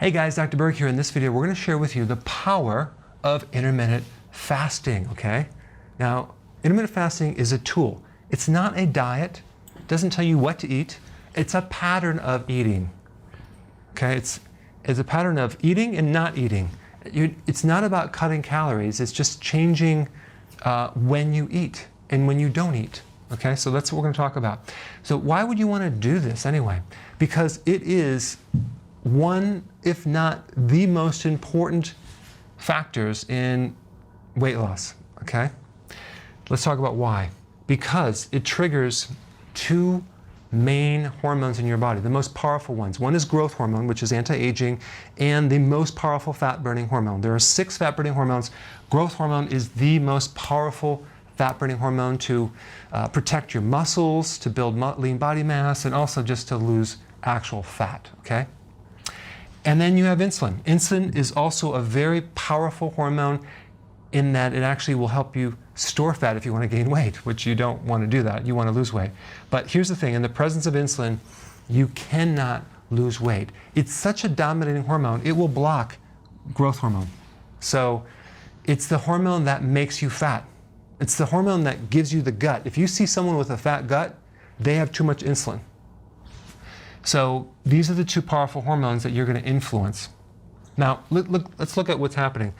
Hey guys, Dr. Berg here. In this video, we're going to share with you the power of intermittent fasting, okay? Now, intermittent fasting is a tool. It's not a diet. It doesn't tell you what to eat. It's a pattern of eating, okay? It's a pattern of eating and not eating. It's not about cutting calories. It's just changing when you eat and when you don't eat, okay? So that's what we're going to talk about. So why would you want to do this anyway? Because it is one, if not the most important factors in weight loss, okay? Let's talk about why. Because it triggers two main hormones in your body, the most powerful ones. One is growth hormone, which is anti-aging, and the most powerful fat-burning hormone. There are 6 fat-burning hormones. Growth hormone is the most powerful fat-burning hormone to protect your muscles, to build lean body mass, and also just to lose actual fat, okay? And then you have insulin. Insulin is also a very powerful hormone in that it actually will help you store fat if you want to gain weight, which you don't want to do that. You want to lose weight. But here's the thing. In the presence of insulin, you cannot lose weight. It's such a dominating hormone, it will block growth hormone. So it's the hormone that makes you fat. It's the hormone that gives you the gut. If you see someone with a fat gut, they have too much insulin. So these are the two powerful hormones that you're going to influence. Now, let's look at what's happening.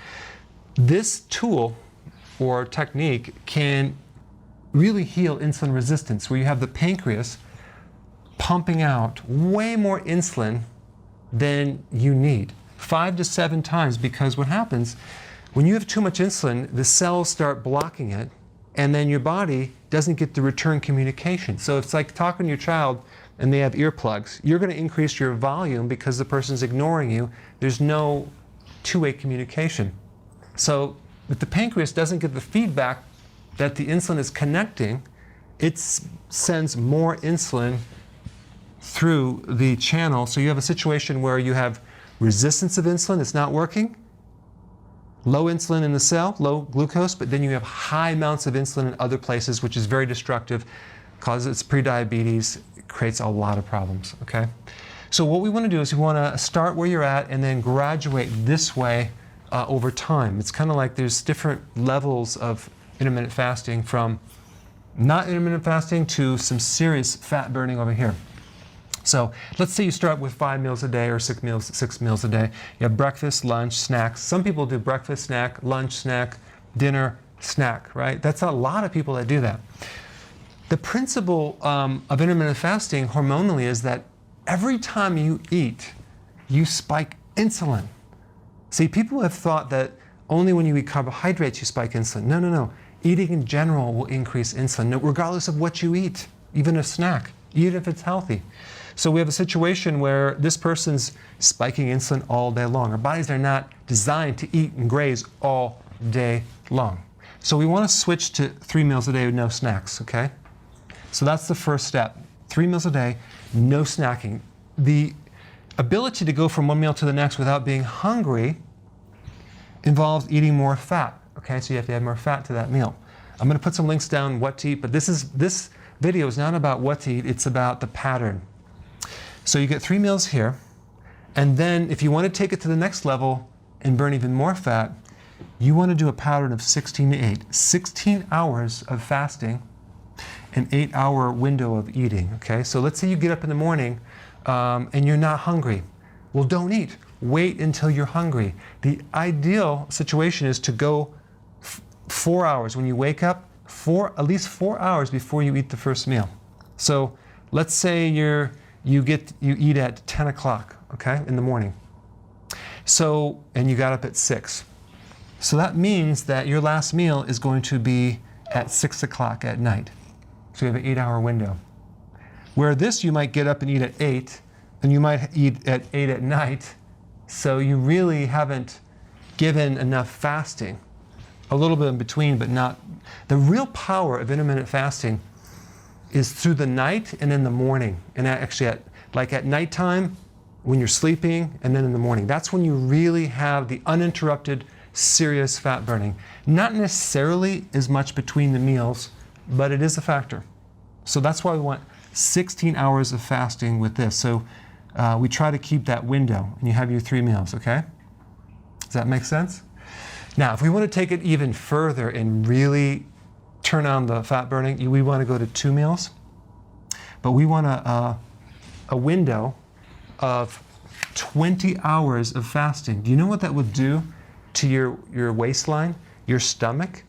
This tool or technique can really heal insulin resistance, where you have the pancreas pumping out way more insulin than you need, 5 to 7 times, because what happens when you have too much insulin, the cells start blocking it, and then your body doesn't get the return communication. So it's like talking to your child and they have earplugs. You're going to increase your volume because the person's ignoring you. There's no two-way communication. So if the pancreas doesn't get the feedback that the insulin is connecting, it sends more insulin through the channel. So you have a situation where you have resistance of insulin, it's not working, low insulin in the cell, low glucose, but then you have high amounts of insulin in other places, which is very destructive, causes prediabetes, creates a lot of problems, okay? So what we want to do is we want to start where you're at and then graduate this way over time. It's kind of like there's different levels of intermittent fasting, from not intermittent fasting to some serious fat burning over here. So let's say you start with 5 meals a day or 6 meals a day. You have breakfast, lunch, snacks. Some people do breakfast, snack, lunch, snack, dinner, snack, right? That's a lot of people that do that. The principle of intermittent fasting hormonally is that every time you eat, you spike insulin. See, people have thought that only when you eat carbohydrates you spike insulin. No, no, no. Eating in general will increase insulin, regardless of what you eat, even a snack, even if it's healthy. So we have a situation where this person's spiking insulin all day long. Our bodies are not designed to eat and graze all day long. So we want to switch to 3 meals a day with no snacks, okay? So that's the first step. 3 meals a day, no snacking. The ability to go from one meal to the next without being hungry involves eating more fat, okay? So you have to add more fat to that meal. I'm going to put some links down what to eat, but this video is not about what to eat, it's about the pattern. So you get 3 meals here, and then if you want to take it to the next level and burn even more fat, you want to do a pattern of 16 to 8. 16 hours of fasting, an 8-hour window of eating, okay? So let's say you get up in the morning and you're not hungry. Well, don't eat. Wait until you're hungry. The ideal situation is to go 4 hours when you wake up, at least 4 hours before you eat the first meal. So let's say you eat at 10 o'clock, okay, in the morning. So, and you got up at 6. So that means that your last meal is going to be at 6 o'clock at night. So you have an 8-hour window. Where this, you might get up and eat at 8, and you might eat at 8 at night. So you really haven't given enough fasting. A little bit in between, but not. The real power of intermittent fasting is through the night and in the morning. And actually at nighttime, when you're sleeping, and then in the morning. That's when you really have the uninterrupted, serious fat burning. Not necessarily as much between the meals, but it is a factor. So that's why we want 16 hours of fasting with this. So we try to keep that window, and you have your 3 meals, okay? Does that make sense? Now, if we want to take it even further and really turn on the fat burning, we want to go to 2 meals, but we want a window of 20 hours of fasting. Do you know what that would do to your waistline, your stomach?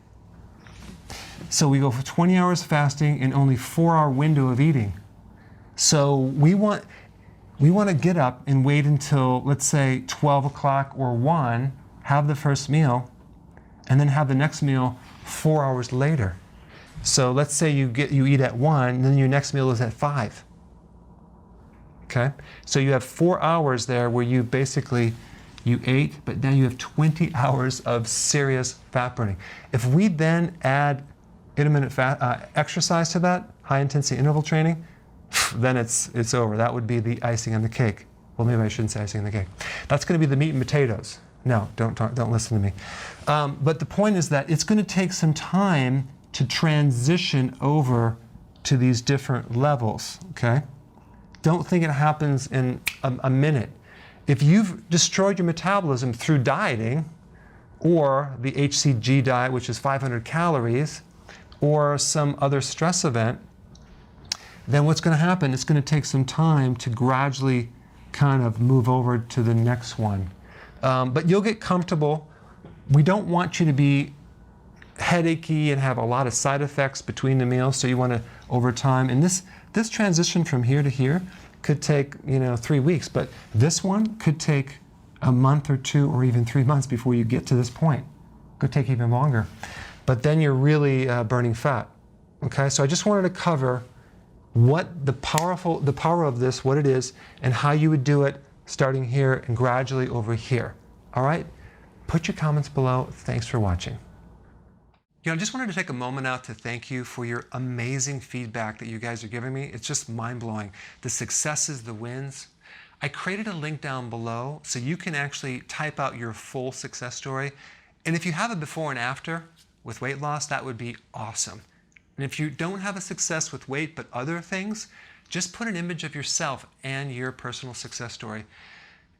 So we go for 20 hours fasting and only 4-hour window of eating. So we want to get up and wait until, let's say, 12 o'clock or 1, have the first meal, and then have the next meal 4 hours later. So let's say you eat at 1, and then your next meal is at 5. Okay? So you have 4 hours there where you ate, but now you have 20 hours of serious fat burning. If we then add intermittent exercise to that, high intensity interval training, then it's over. That would be the icing on the cake. Well, maybe I shouldn't say icing on the cake. That's going to be the meat and potatoes. No, don't listen to me. But the point is that it's going to take some time to transition over to these different levels, okay? Don't think it happens in a minute. If you've destroyed your metabolism through dieting, or the HCG diet, which is 500 calories, or some other stress event, then what's going to happen, it's going to take some time to gradually kind of move over to the next one. But you'll get comfortable. We don't want you to be headachy and have a lot of side effects between the meals, so you want to, over time, and this transition from here to here could take 3 weeks, but this one could take a month or 2 or even 3 months before you get to this point. Could take even longer. But then you're really burning fat. Okay, so I just wanted to cover what the power of this, what it is, and how you would do it starting here and gradually over here. All right? Put your comments below. Thanks for watching. I just wanted to take a moment out to thank you for your amazing feedback that you guys are giving me. It's just mind-blowing. The successes, the wins. I created a link down below so you can actually type out your full success story. And if you have a before and after with weight loss, that would be awesome. And if you don't have a success with weight but other things, just put an image of yourself and your personal success story.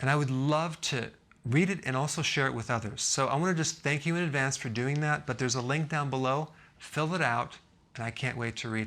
And I would love to read it and also share it with others. So I want to just thank you in advance for doing that, but there's a link down below. Fill it out, and I can't wait to read it.